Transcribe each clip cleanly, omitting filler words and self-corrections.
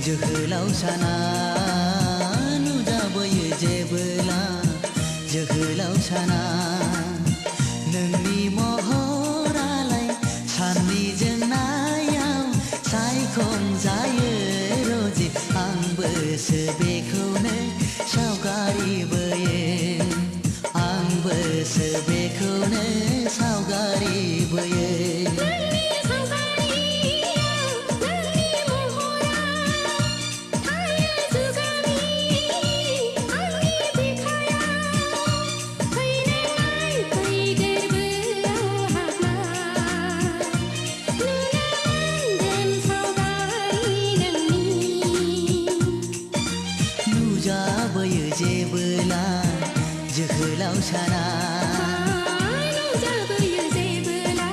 जोहोलावसाना नुजाबोयो जेबोला जोहोलावसाना नोंनि महरालाय साननिजों नायाव सायखंजायो रजे आंबोसो बेखौनो सावगारिबोयो आंबोसो बेखौनो सावगारिबोयो नुजाबोयो जेबोला जोहोलावसाना नुजाबोयो जेबोला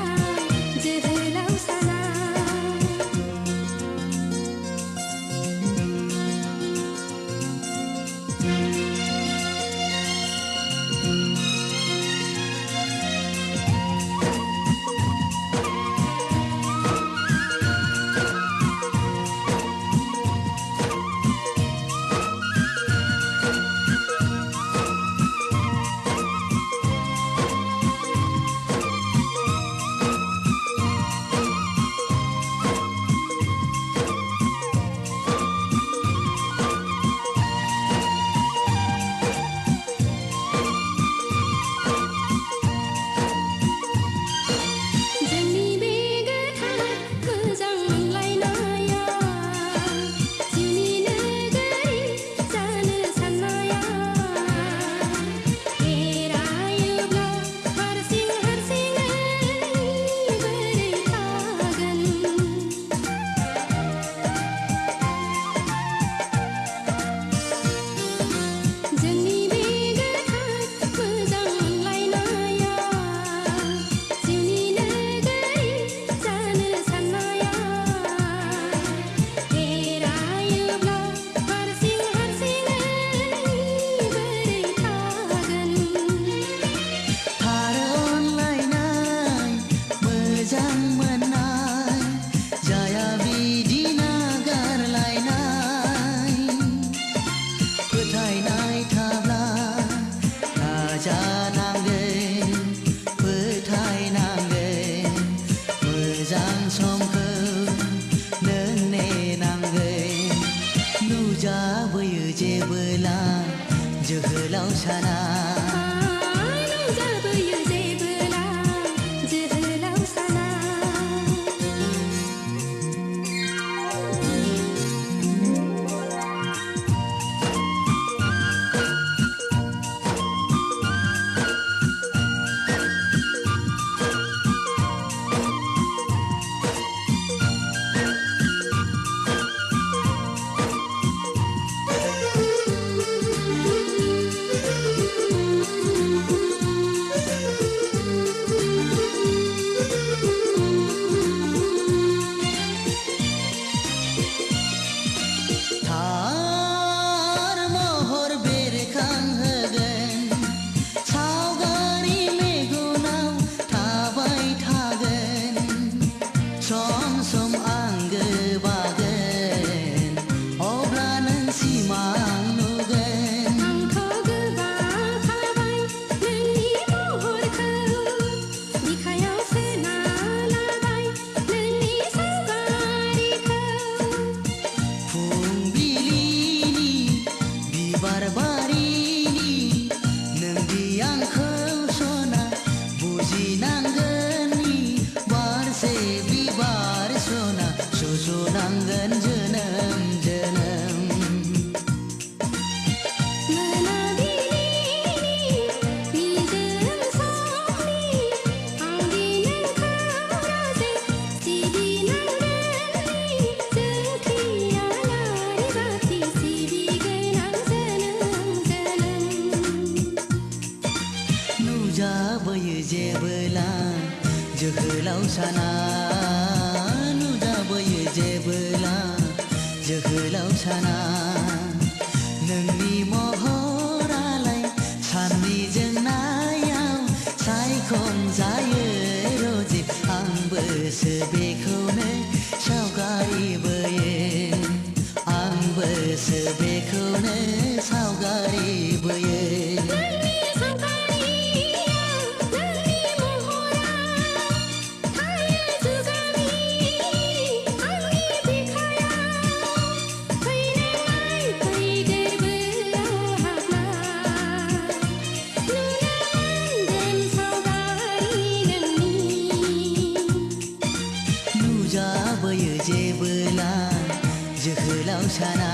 जोहोलावसाना नुजाबोयो जेबोला जोहोलावसाना नुजाबोयो जेबोला जोहोलावसाना सुजुनांगोन जोनोम जोनोम नुजाबोयो जेबोला जोहोलावसाना नुजाबोयो जेबोला जोहोलावसाना नोंनि महरालाय साननिजों नायाव सायखंजायो रजे आंबोसो बेखौनो सावगारिबोयो गोसो बेखौनो सावगारि बोयो नोंनि सावगारियाव नोंनि महरा थायो जुगामि आंनि बिखायाव फैनाय फैदेरबोआव हाबना नुनो मोनगोन सावगारि नोंनि नुजाबोयो जेबोला जोहोलाव साना